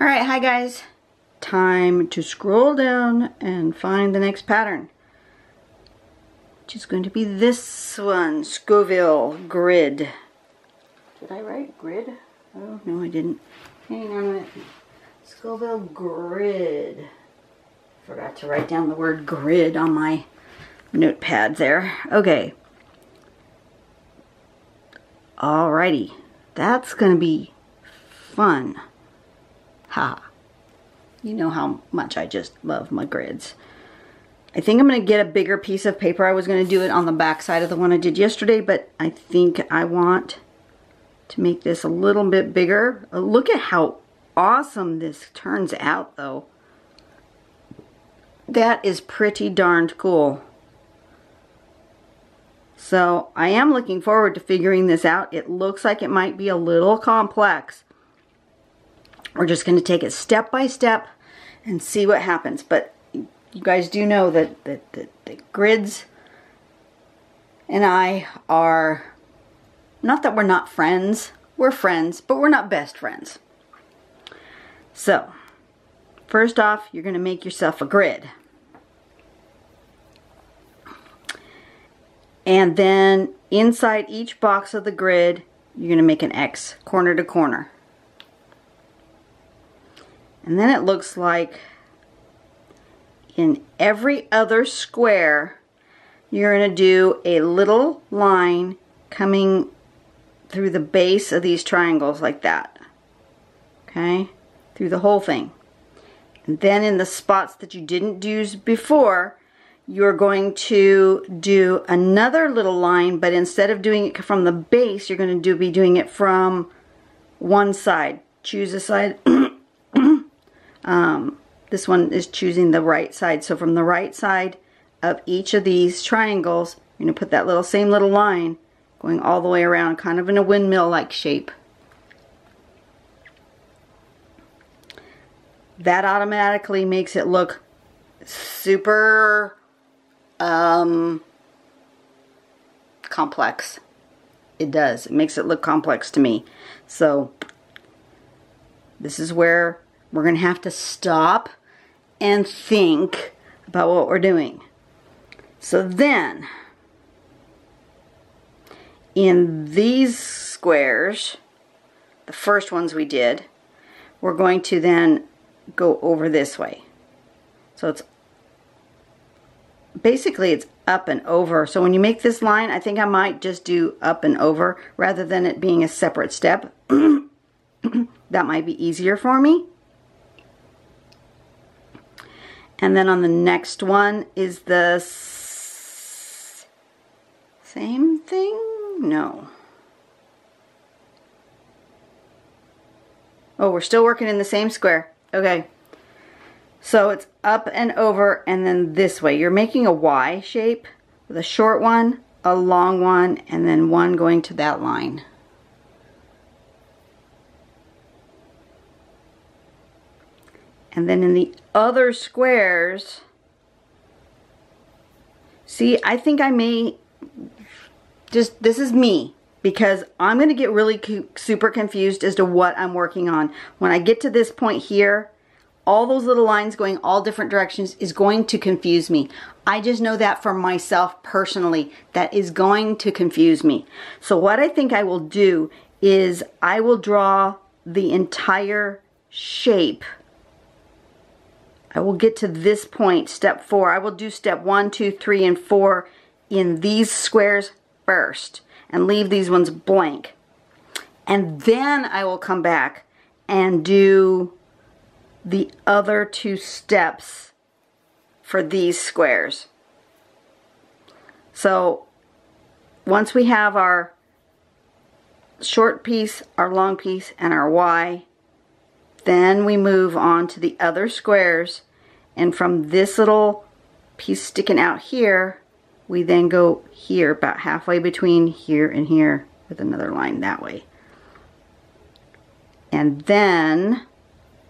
Alright, hi guys. Time to scroll down and find the next pattern, which is going to be this one, Scoville Grid. Did I write grid? Oh, no I didn't. Hang on a minute. Scoville Grid. Forgot to write down the word grid on my notepad there. Okay. Alrighty. That's going to be fun. Ha. You know how much I just love my grids. I think I'm going to get a bigger piece of paper. I was going to do it on the back side of the one I did yesterday, but I think I want to make this a little bit bigger. Look at how awesome this turns out, though. That is pretty darned cool. So I am looking forward to figuring this out. It looks like it might be a little complex. We're just going to take it step by step and see what happens. But you guys do know that the grids and I are, not that we're not friends, we're friends, but we're not best friends. So, first off, you're going to make yourself a grid. And then inside each box of the grid, you're going to make an X, corner to corner. And then it looks like in every other square, you're going to do a little line coming through the base of these triangles like that. Okay? Through the whole thing. And then in the spots that you didn't do before, you're going to do another little line, but instead of doing it from the base, you're going to be doing it from one side. Choose a side. This one is choosing the right side. So from the right side of each of these triangles, you're going to put that same little line going all the way around, kind of in a windmill-like shape. That automatically makes it look super complex. It does. It makes it look complex to me. So this is where we're going to have to stop and think about what we're doing. So then, in these squares, the first ones we did, we're going to then go over this way. So it's basically it's up and over. So when you make this line, I think I might just do up and over rather than it being a separate step. That might be easier for me. And then on the next one is the same thing? No. Oh, we're still working in the same square. Okay. So it's up and over and then this way. You're making a Y shape with a short one, a long one, and then one going to that line. And then in the other squares, see, I think I may just, this is me, because I'm going to get really super confused as to what I'm working on. When I get to this point here, all those little lines going all different directions is going to confuse me. I just know that for myself personally, that is going to confuse me. So what I think I will do is I will draw the entire shape. I will get to this point, step 4. I will do step 1, 2, 3, and 4 in these squares first and leave these ones blank. And then I will come back and do the other 2 steps for these squares. So once we have our short piece, our long piece, and our Y, then we move on to the other squares, and from this little piece sticking out here, we then go here, about halfway between here and here, with another line that way. And then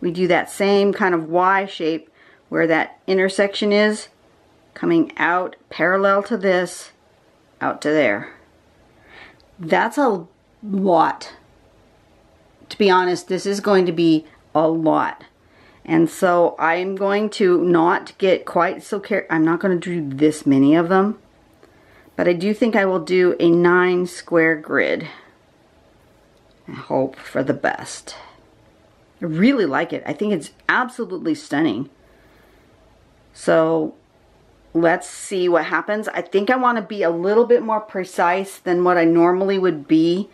we do that same kind of Y shape where that intersection is, coming out parallel to this, out to there. That's a lot. To be honest, this is going to be a a lot. And so I'm going to not get quite so I'm not going to do this many of them. But I do think I will do a 9 square grid. I hope for the best. I really like it. I think it's absolutely stunning. So let's see what happens. I think I want to be a little bit more precise than what I normally would be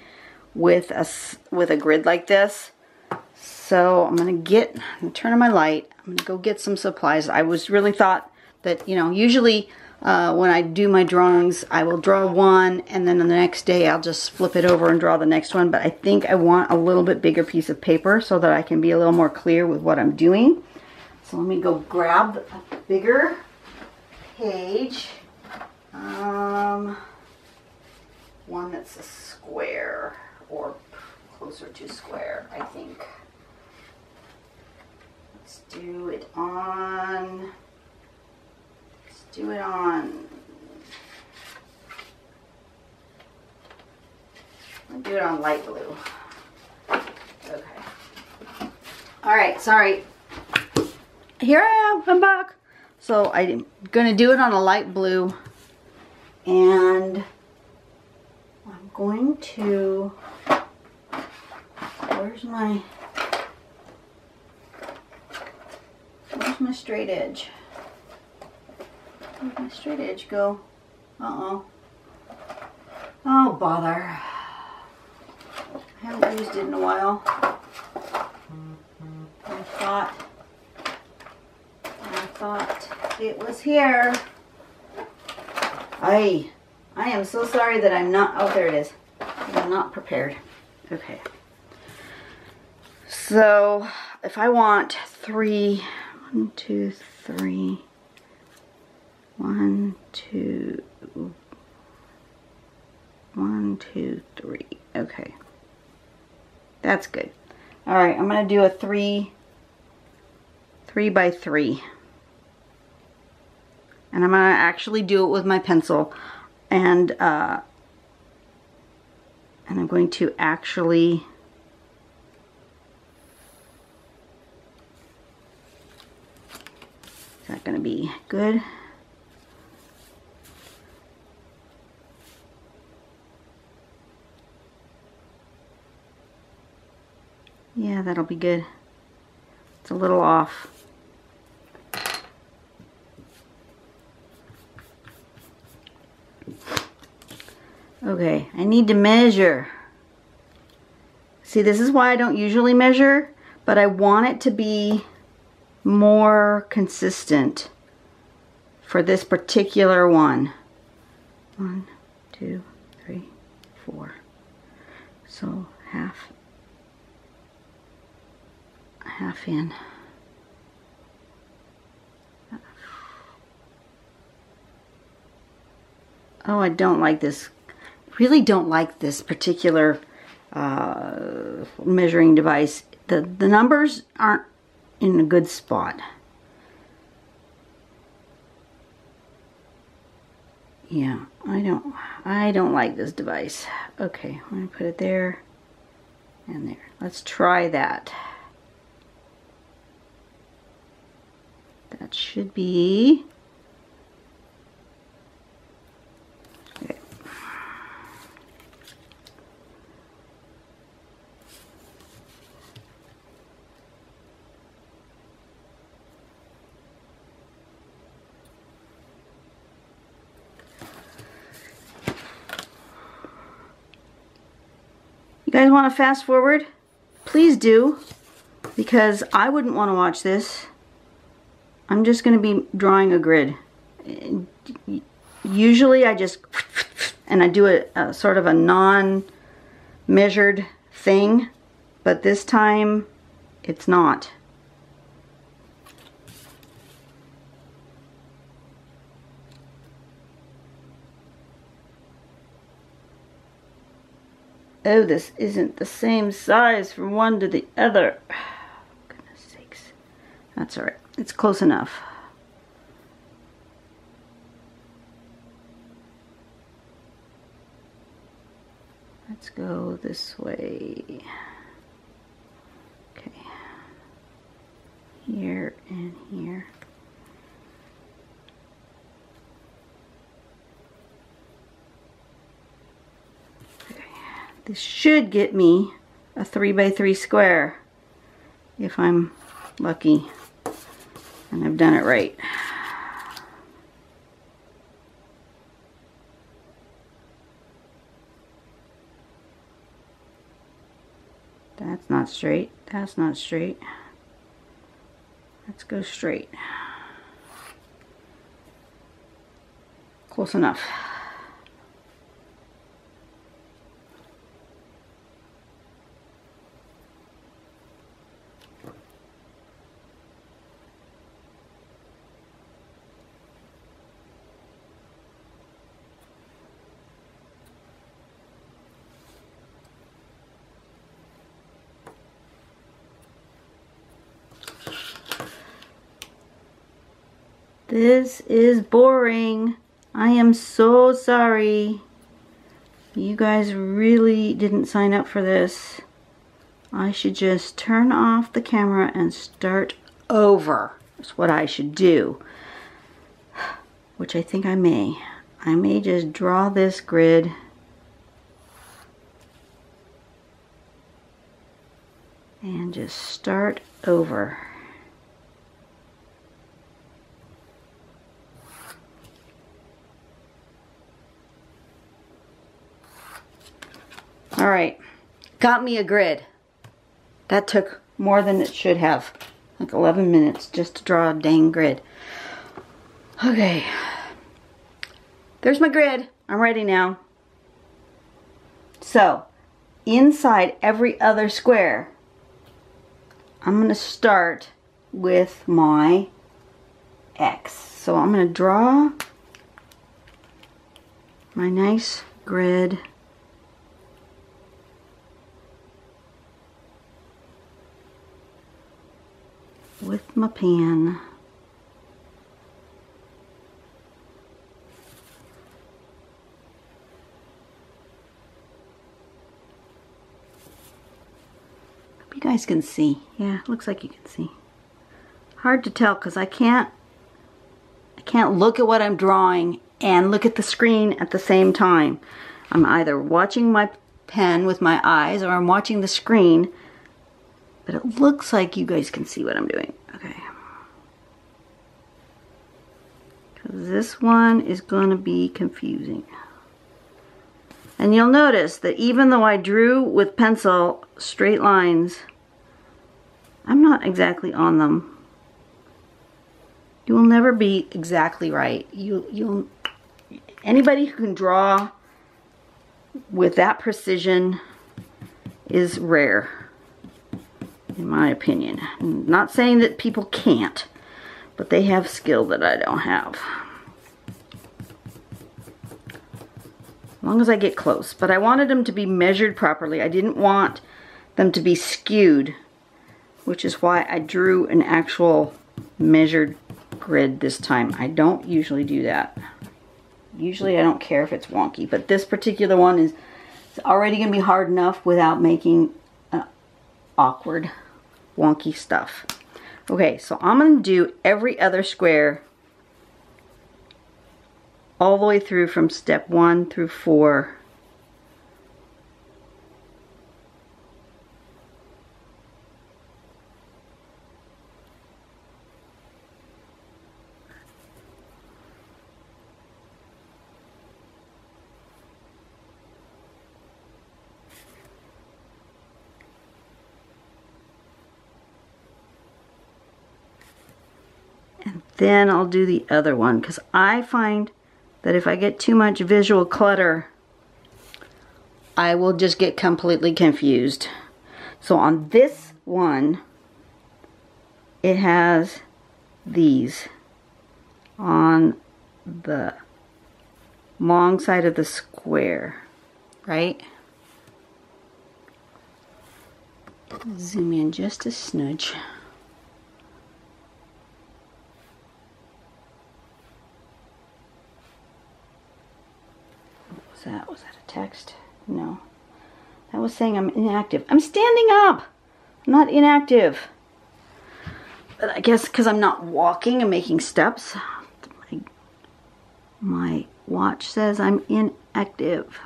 with a grid like this. So I'm going to turn on my light. I'm going to go get some supplies. I was really thought that, you know, usually when I do my drawings, I will draw one and then the next day I'll just flip it over and draw the next one. But I think I want a little bit bigger piece of paper so that I can be a little more clear with what I'm doing. So let me go grab a bigger page. One that's a square or closer to square, I think. Let's do it on. I'll do it on light blue. Okay. Alright, sorry. Here I am, I'm back. So I'm going to do it on a light blue. And I'm going to, where's my straight edge? Where'd my straight edge go? Uh-oh. Oh, bother. I haven't used it in a while. I thought it was here. I am so sorry that I'm not, oh, there it is. I'm not prepared. Okay. So, if I want 3, 1, 2, 3, 1, 2, 1, 2, 3. Okay. That's good. Alright, I'm going to do a 3 by 3. And I'm going to actually do it with my pencil. And I'm going to actually is that going to be good? Yeah, that'll be good. It's a little off. Okay, I need to measure. See, this is why I don't usually measure, but I want it to be more consistent for this particular one. 1, 2, 3, 4. So half in. Oh, I don't like this. Really don't like this particular measuring device. The numbers aren't in a good spot. Yeah, I don't like this device. Okay, I'm gonna put it there and there. Let's try that. That should be okay. You guys want to fast forward? Please do, because I wouldn't want to watch this. I'm just going to be drawing a grid. Usually I just, and I do a sort of a non-measured thing, but this time it's not. Oh, this isn't the same size from one to the other. Goodness sakes. That's all right. It's close enough. Let's go this way. Okay. here and here. Okay. This should get me a 3x3 square if I'm lucky and I've done it right. That's not straight. That's not straight. Let's go straight. Close enough. This is boring. I am so sorry. You guys really didn't sign up for this. I should just turn off the camera and start over. That's what I should do. Which I think I may. I may just draw this grid and just start over. All right, got me a grid. That took more than it should have. Like 11 minutes just to draw a dang grid. Okay, there's my grid. I'm ready now. So, inside every other square, I'm going to start with my X. So I'm going to draw my nice grid. With my pen. Hope you guys can see. Yeah, looks like you can see. Hard to tell because I can't look at what I'm drawing and look at the screen at the same time. I'm either watching my pen with my eyes or I'm watching the screen. But it looks like you guys can see what I'm doing. Okay. Because this one is going to be confusing. And you'll notice that even though I drew with pencil straight lines, I'm not exactly on them. You will never be exactly right. Anybody who can draw with that precision is rare. In my opinion. I'm not saying that people can't, but they have skill that I don't have. As long as I get close. But I wanted them to be measured properly. I didn't want them to be skewed, which is why I drew an actual measured grid this time. I don't usually do that. Usually I don't care if it's wonky, but this particular one is already going to be hard enough without making awkward wonky stuff. Okay, so I'm going to do every other square all the way through from step 1 through 4. Then I'll do the other one because I find that if I get too much visual clutter, I will just get completely confused. So on this one, it has these on the long side of the square, right? Zoom in just a smidge. Was that a text? No. That was saying I'm inactive. I'm standing up! I'm not inactive. But I guess because I'm not walking and making steps, my watch says I'm inactive.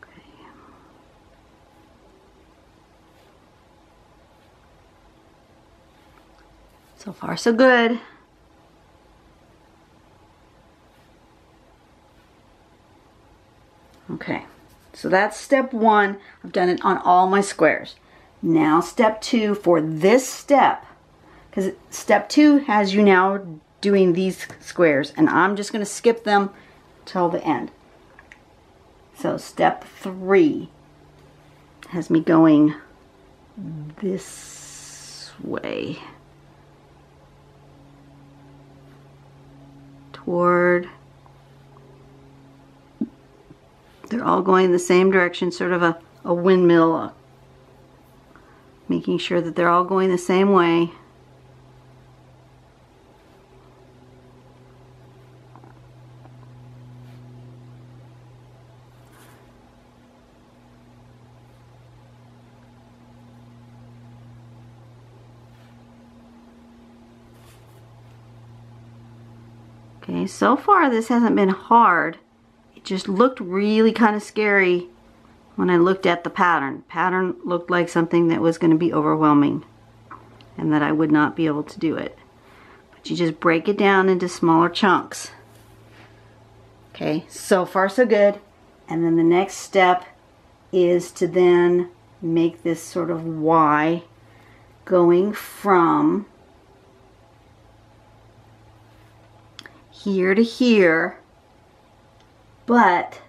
Okay. So far, so good. Okay, so that's step one. I've done it on all my squares. Now step two for this step, because step two has you now doing these squares, and I'm just going to skip them till the end. So step three has me going this way toward. They're all going the same direction, sort of a windmill, making sure that they're all going the same way. Okay, so far this hasn't been hard. It just looked really kind of scary when I looked at the pattern. Pattern looked like something that was going to be overwhelming and that I would not be able to do it. But you just break it down into smaller chunks. Okay, so far so good. And then the next step is to then make this sort of Y going from here to here, but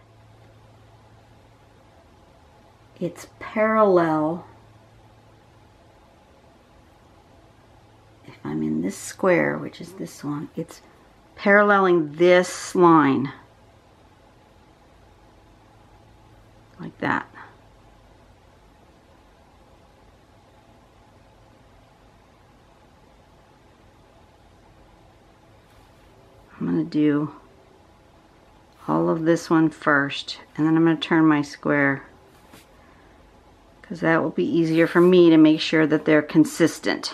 it's parallel. If I'm in this square, which is this one, it's paralleling this line like that. I'm going to do all of this one first, and then I'm going to turn my square, because that will be easier for me to make sure that they're consistent,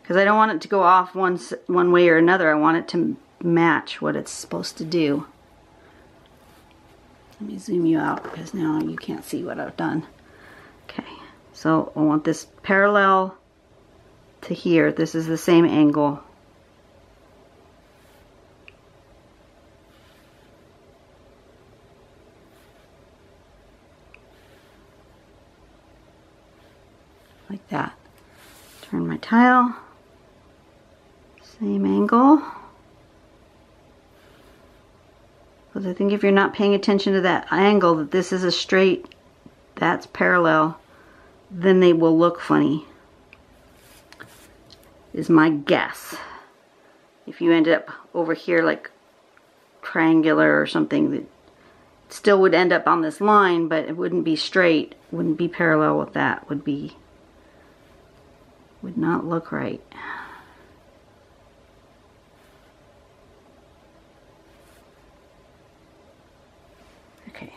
because I don't want it to go off one way or another. I want it to match what it's supposed to do. Let me zoom you out, because now you can't see what I've done. Okay, so I want this parallel to here. This is the same angle. Like that. Turn my tile, same angle. Because I think if you're not paying attention to that angle, that this is a straight, that's parallel, then they will look funny, is my guess. If you ended up over here like triangular or something, that still would end up on this line, but it wouldn't be straight, wouldn't be parallel with that, would not look right. Okay,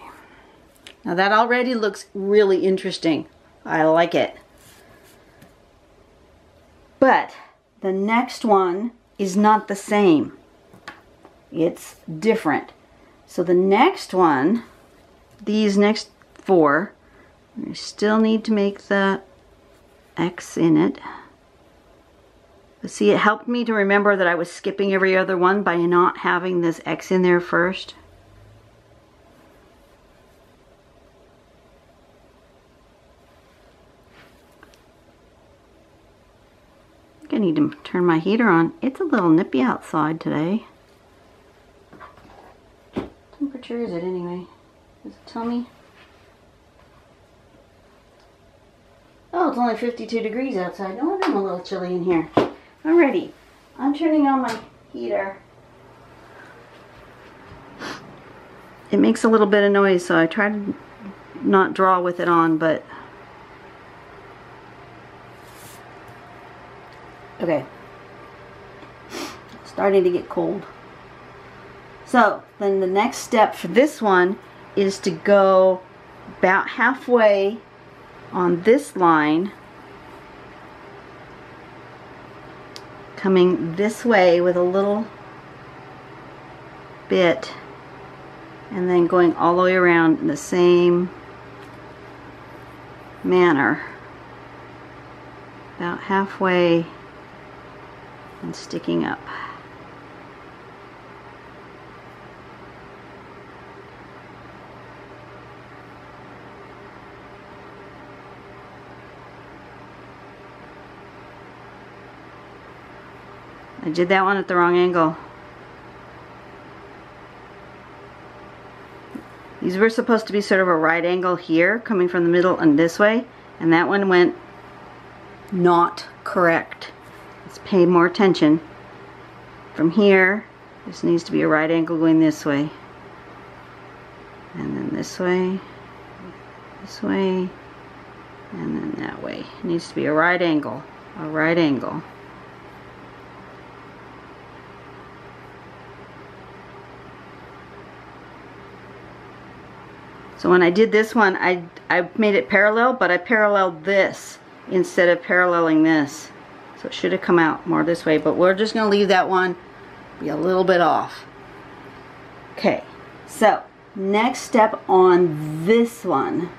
now that already looks really interesting. I like it. But the next one is not the same. It's different. So the next one, these next four, I still need to make the X in it. But see, it helped me to remember that I was skipping every other one by not having this X in there first. I think I need to turn my heater on. It's a little nippy outside today. What temperature is it anyway? Does it tell me? Oh, it's only 52 degrees outside. No wonder I'm a little chilly in here. Alrighty, I'm turning on my heater. It makes a little bit of noise, so I try to not draw with it on, but okay. It's starting to get cold. So then the next step for this one is to go about halfway on this line, coming this way with a little bit, and then going all the way around in the same manner, about halfway and sticking up. I did that one at the wrong angle. These were supposed to be sort of a right angle here, coming from the middle and this way, and that one went not correct. Let's pay more attention. From here, this needs to be a right angle going this way. And then this way, and then that way. It needs to be a right angle, a right angle. So when I did this one, I made it parallel, but I paralleled this instead of paralleling this. So it should have come out more this way, but we're just going to leave that one be a little bit off. Okay, so next step on this one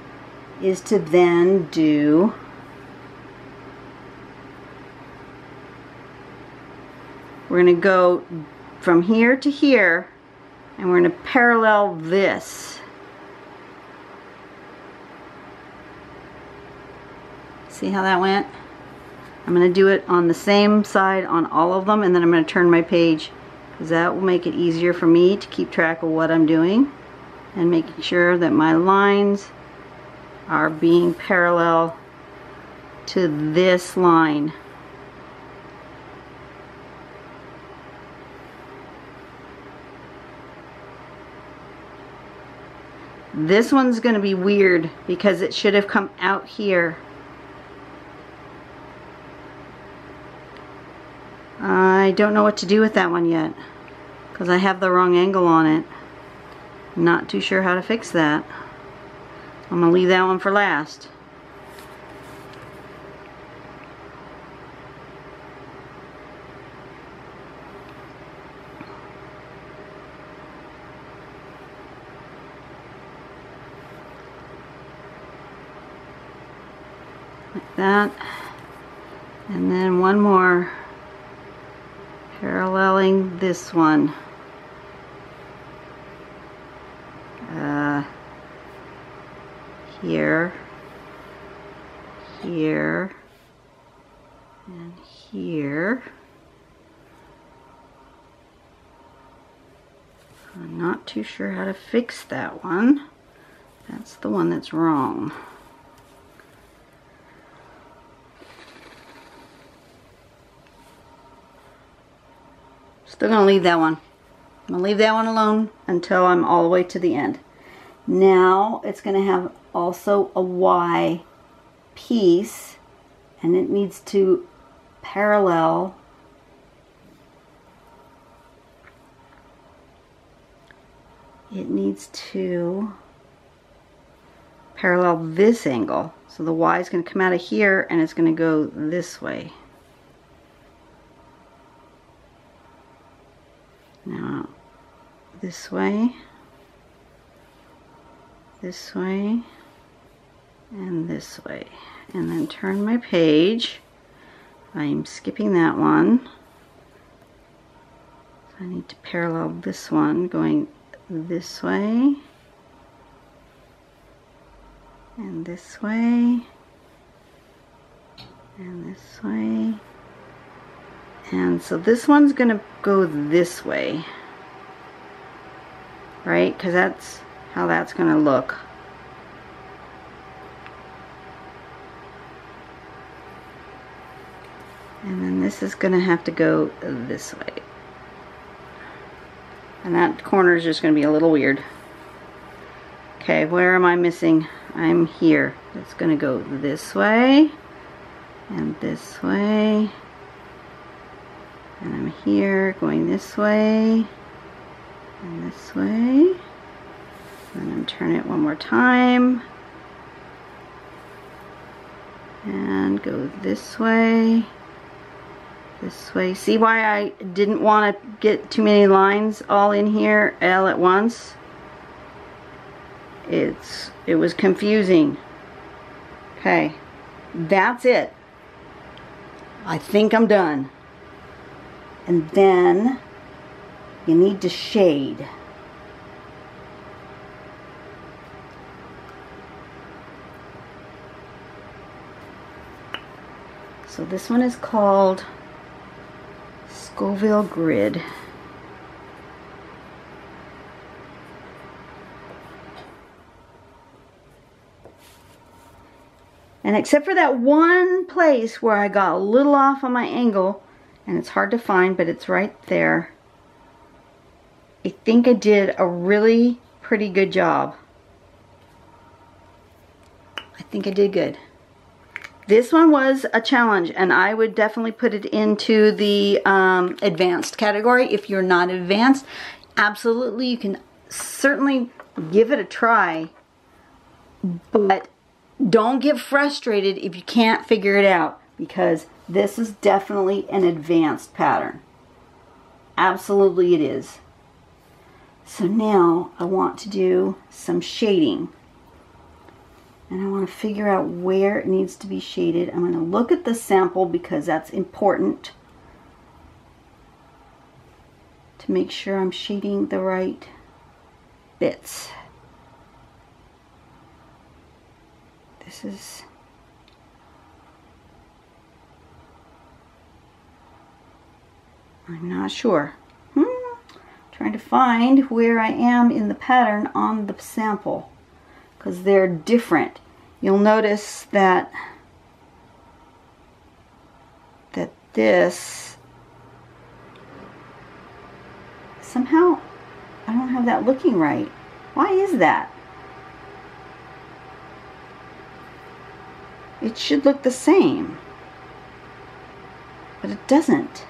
is to then do we're going to go from here to here, and we're going to parallel this. See how that went? I'm going to do it on the same side on all of them, and then I'm going to turn my page, because that will make it easier for me to keep track of what I'm doing and making sure that my lines are being parallel to this line. This one's going to be weird because it should have come out here. I don't know what to do with that one yet because I have the wrong angle on it. Not too sure how to fix that. I'm going to leave that one for last. Like that. And then one more. Paralleling this one. Here, here, and here. I'm not too sure how to fix that one. That's the one that's wrong. Still gonna leave that one. I'm gonna leave that one alone until I'm all the way to the end. Now it's gonna have also a Y piece, and it needs to parallel this angle. So the Y is going to come out of here and it's going to go this way. Now this way, and this way, and then turn my page. I'm skipping that one. So I need to parallel this one going this way, and this way, and this way. And so this one's going to go this way, right? Because that's how that's going to look. And then this is going to have to go this way. And that corner is just going to be a little weird. Okay, where am I missing? I'm here. It's going to go this way, and this way. And I'm here going this way, and this way. And I'm turning it one more time. and go this way. This way. See why I didn't want to get too many lines all in here all at once? It was confusing. Okay, that's it. I think I'm done. And then you need to shade. So this one is called Scoville Grid. And except for that one place where I got a little off on my angle, and it's hard to find, but it's right there, I think I did a really pretty good job. I think I did good. This one was a challenge, and I would definitely put it into the advanced category. If you're not advanced, absolutely, you can certainly give it a try, but don't get frustrated if you can't figure it out, because this is definitely an advanced pattern. Absolutely it is. So now I want to do some shading. And I want to figure out where it needs to be shaded. I'm going to look at the sample because that's important to make sure I'm shading the right bits. This is I'm not sure. Trying to find where I am in the pattern on the sample, because they're different. You'll notice that this somehow I don't have that looking right. Why is that? It should look the same, but it doesn't.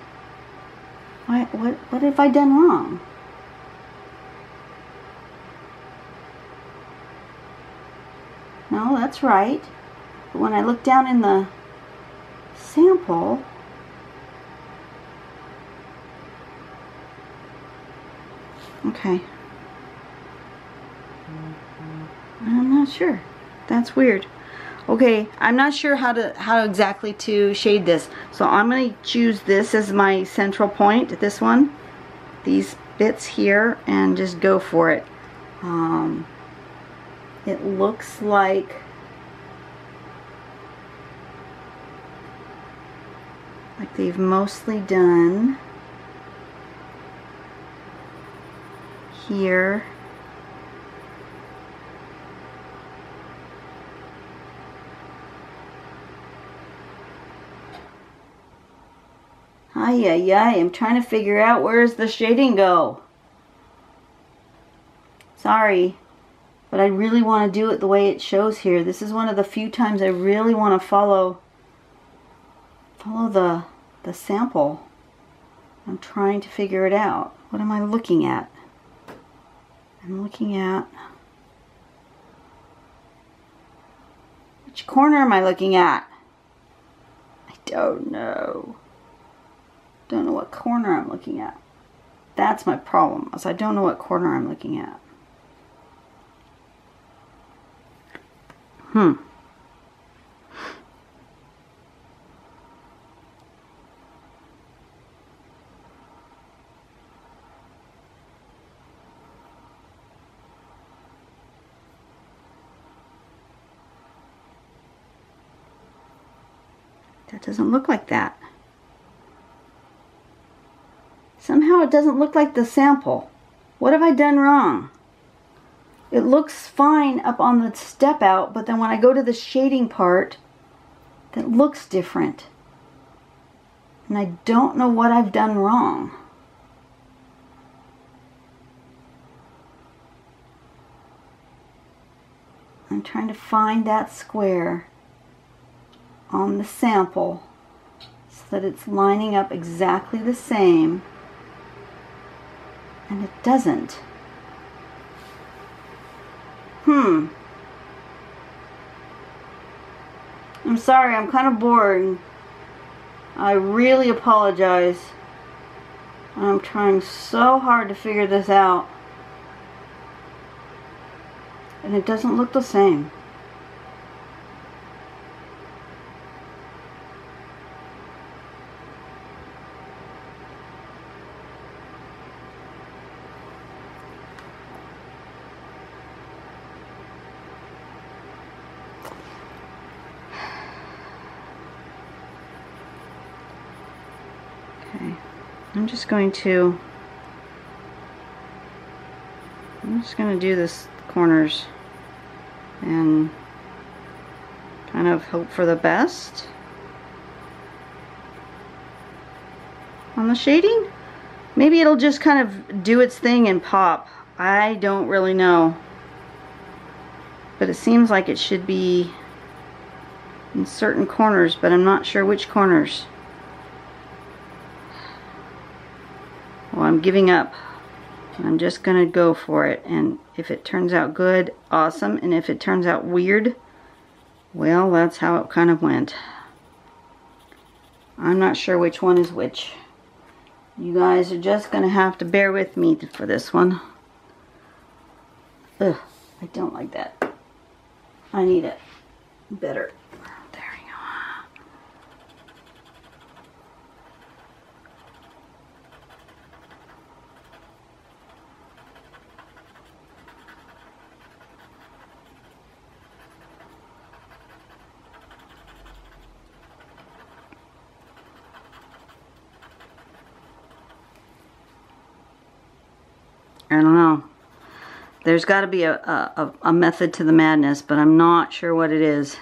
What have I done wrong? No, that's right. But when I look down in the sample, okay. I'm not sure. That's weird. Okay, I'm not sure how exactly to shade this. So I'm going to choose this as my central point, this one, these bits here, and just go for it. It looks like they've mostly done here. I'm trying to figure out where's the shading go. Sorry, but I really want to do it the way it shows here. This is one of the few times I really want to follow the sample. I'm trying to figure it out. What am I looking at? I'm looking at, which corner am I looking at? I don't know. Don't know what corner I'm looking at. That's my problem, is I don't know what corner I'm looking at. That doesn't look like that. Somehow it doesn't look like the sample. What have I done wrong? It looks fine up on the step out, but then when I go to the shading part, that looks different. And I don't know what I've done wrong. I'm trying to find that square on the sample so that it's lining up exactly the same, and it doesn't. I'm sorry, I'm kind of bored. I really apologize. I'm trying so hard to figure this out. And it doesn't look the same. I'm just going to do this corners and kind of hope for the best on the shading. Maybe it'll just kind of do its thing and pop. I don't really know. But it seems like it should be in certain corners, but I'm not sure which corners. Well, I'm giving up. I'm just gonna go for it, and if it turns out good, awesome, and if it turns out weird, well, that's how it kind of went. I'm not sure which one is which. You guys are just gonna have to bear with me for this one. Ugh, I don't like that. I need it better. There we go. I don't know. There's got to be a method to the madness, but I'm not sure what it is.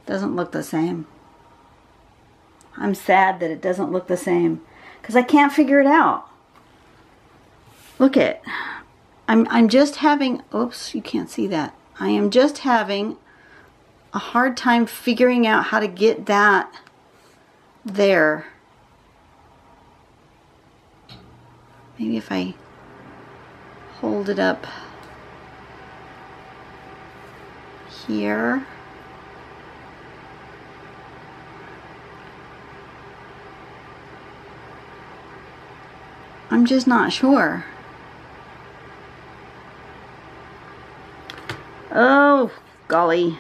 Doesn't look the same. I'm sad that it doesn't look the same because I can't figure it out. Look it. I'm just having, oops, you can't see that. I am just having a hard time figuring out how to get that there. Maybe if I hold it up here. I'm just not sure. Oh, golly.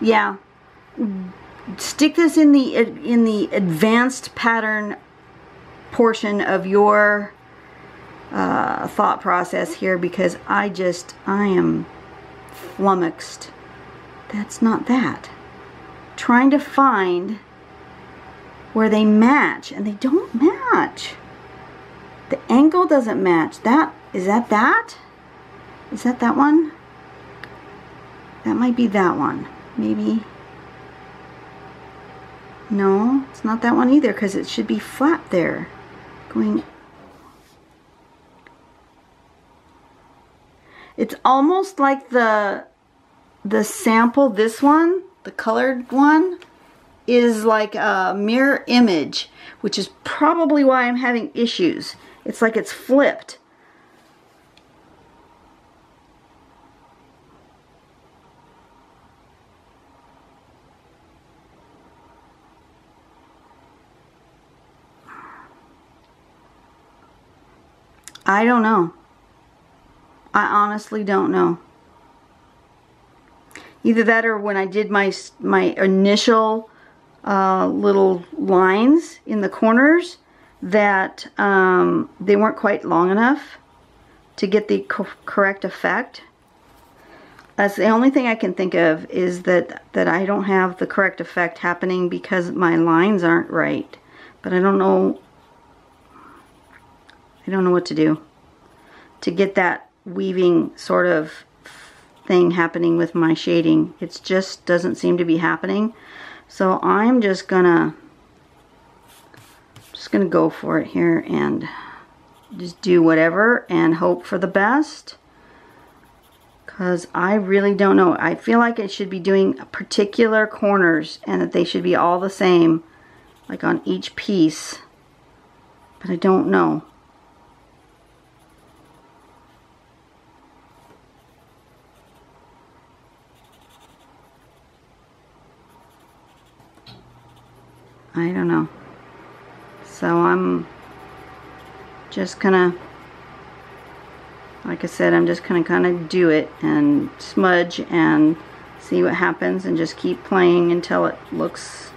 Yeah. Stick this in the advanced pattern portion of your thought process here, because I am flummoxed. That's not that. Trying to find where they match, and they don't match. The angle doesn't match. Is that that one? That might be that one. Maybe. No, it's not that one either, because it should be flat there. Going. It's almost like the sample, this one, the colored one, is like a mirror image, which is probably why I'm having issues. It's like it's flipped. I don't know. I honestly don't know. Either that, or when I did my initial little lines in the corners, that they weren't quite long enough to get the correct effect. That's the only thing I can think of, is that I don't have the correct effect happening because my lines aren't right. But I don't know what to do to get that weaving sort of thing happening with my shading. It just doesn't seem to be happening. So I'm just gonna go for it here and just do whatever and hope for the best. Because I really don't know. I feel like it should be doing particular corners and that they should be all the same, like on each piece. But I don't know. I don't know. So I'm just gonna, like I said, I'm just gonna kind of do it and smudge and see what happens and just keep playing until it looks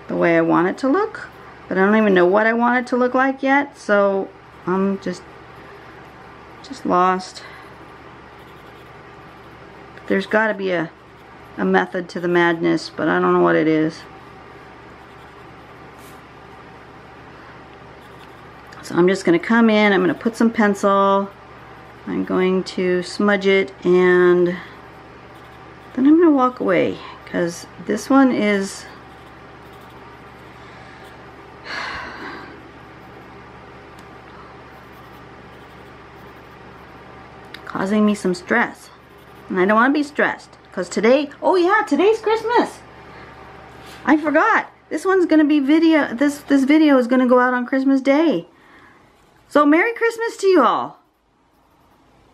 the way I want it to look. But I don't even know what I want it to look like yet, so I'm just lost. There's got to be a method to the madness, but I don't know what it is. So I'm just going to come in, I'm going to put some pencil, I'm going to smudge it, and then I'm going to walk away, because this one is causing me some stress. And I don't want to be stressed, because today, oh yeah, today's Christmas. I forgot. This one's going to be video, this video is going to go out on Christmas Day. So Merry Christmas to you all.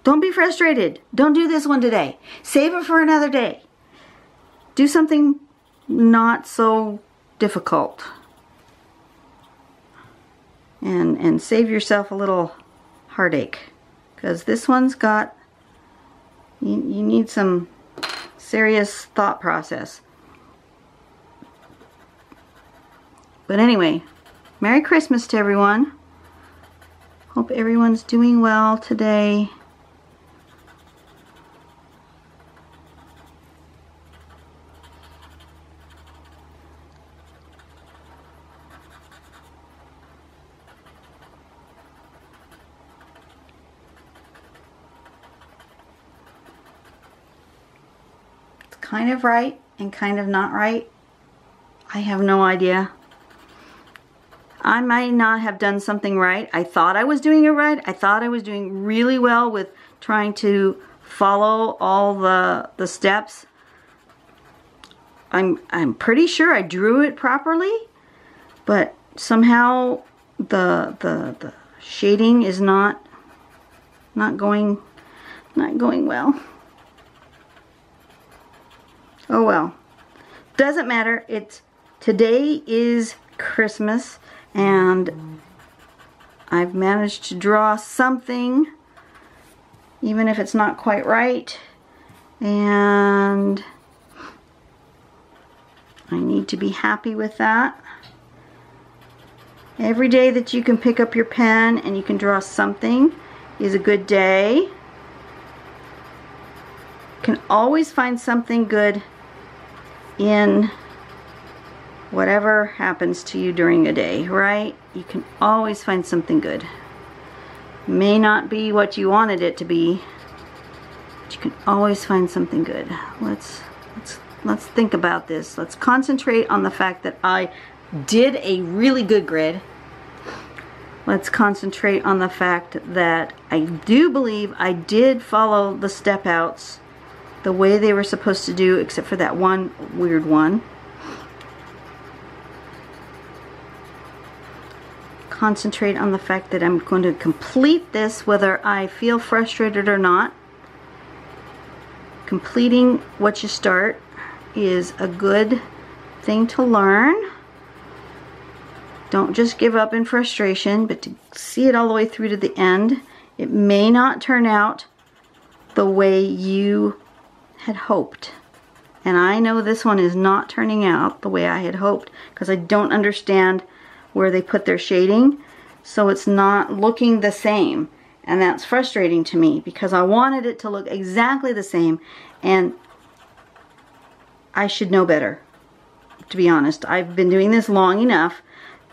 Don't be frustrated. Don't do this one today. Save it for another day. Do something not so difficult. And save yourself a little heartache. Because this one's got, you need some serious thought process. But anyway, Merry Christmas to everyone. Hope everyone's doing well today. It's kind of right and kind of not right. I have no idea. I might not have done something right. I thought I was doing it right. I thought I was doing really well with trying to follow all the steps. I'm pretty sure I drew it properly, but somehow the shading is not going well. Oh well. Doesn't matter. Today is Christmas. And I've managed to draw something, even if it's not quite right, and I need to be happy with that. Every day that you can pick up your pen and you can draw something is a good day. You can always find something good in whatever happens to you during a day, right? You can always find something good. May not be what you wanted it to be, but you can always find something good. Let's think about this. Let's concentrate on the fact that I did a really good grid. Let's concentrate on the fact that I do believe I did follow the step outs the way they were supposed to do, except for that one weird one. Concentrate on the fact that I'm going to complete this whether I feel frustrated or not. Completing what you start is a good thing to learn. Don't just give up in frustration, but to see it all the way through to the end. It may not turn out the way you had hoped. And I know this one is not turning out the way I had hoped, because I don't understand where they put their shading, so it's not looking the same, and that's frustrating to me because I wanted it to look exactly the same, and I should know better, to be honest. I've been doing this long enough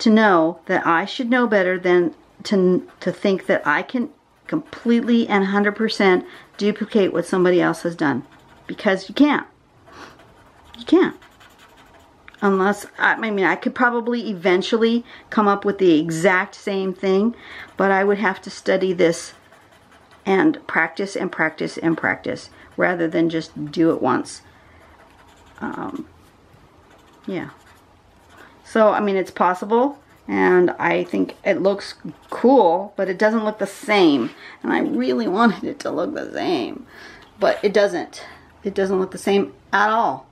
to know that I should know better than to think that I can completely and 100% duplicate what somebody else has done, because you can't. You can't. Unless, I mean, I could probably eventually come up with the exact same thing, but I would have to study this and practice and practice and practice rather than just do it once. Yeah. So, I mean, it's possible, and I think it looks cool, but it doesn't look the same. And I really wanted it to look the same, but it doesn't. It doesn't look the same at all.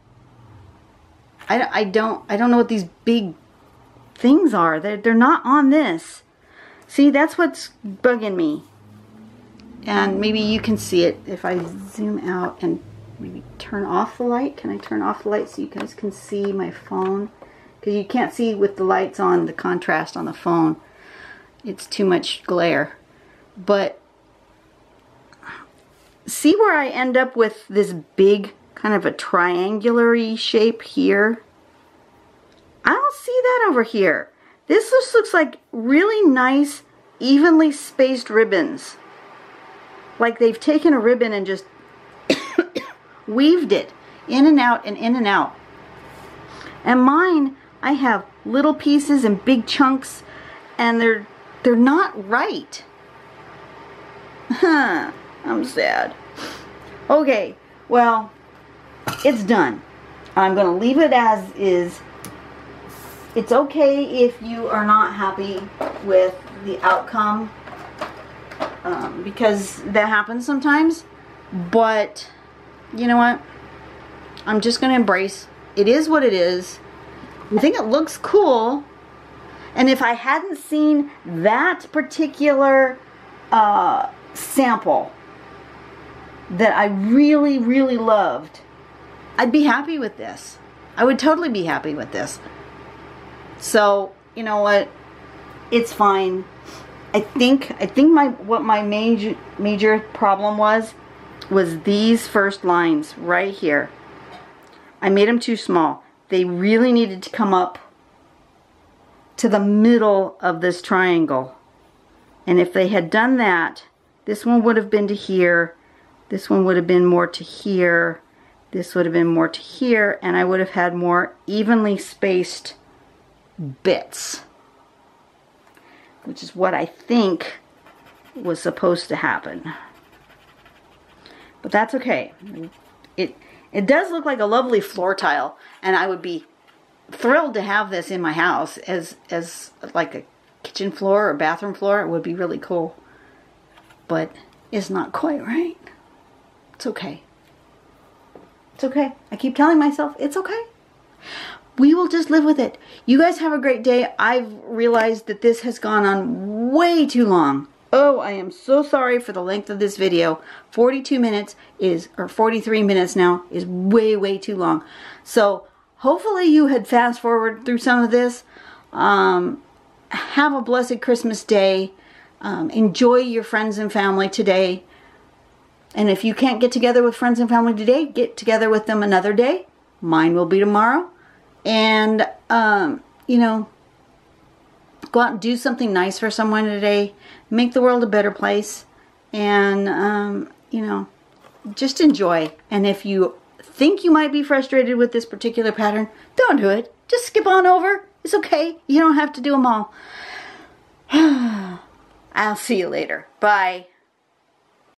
I don't know what these big things are. They're not on this. See, that's what's bugging me. And maybe you can see it if I zoom out and maybe turn off the light. Can I turn off the light so you guys can see my phone? Because you can't see with the lights on, the contrast on the phone. It's too much glare. But see where I end up with this big kind of a triangular-y shape here? I don't see that over here. This just looks like really nice, evenly spaced ribbons. Like they've taken a ribbon and just weaved it in and out and in and out. And mine, I have little pieces and big chunks, and they're not right. I'm sad. Okay, well, it's done. I'm going to leave it as is. It's okay if you are not happy with the outcome, because that happens sometimes. But you know what? I'm just going to embrace. It is what it is. I think it looks cool. And if I hadn't seen that particular sample that I really, really loved, I'd be happy with this. I would totally be happy with this. So, you know what? It's fine. I think what my major problem was these first lines right here. I made them too small. They really needed to come up to the middle of this triangle. And if they had done that, this one would have been to here, this one would have been more to here, this would have been more to here, and I would have had more evenly spaced bits, which is what I think was supposed to happen. But that's okay. It does look like a lovely floor tile, and I would be thrilled to have this in my house as like a kitchen floor or bathroom floor. It would be really cool, but it's not quite right. It's okay. It's okay. I keep telling myself it's okay. We will just live with it. You guys have a great day. I've realized that this has gone on way too long. Oh, I am so sorry for the length of this video. 42 minutes is, or 43 minutes now, is way, way too long. So hopefully you had fast forward through some of this. Have a blessed Christmas day. Enjoy your friends and family today. And if you can't get together with friends and family today, get together with them another day. Mine will be tomorrow. And, you know, go out and do something nice for someone today. Make the world a better place. And, you know, just enjoy. And if you think you might be frustrated with this particular pattern, don't do it. Just skip on over. It's okay. You don't have to do them all. I'll see you later. Bye.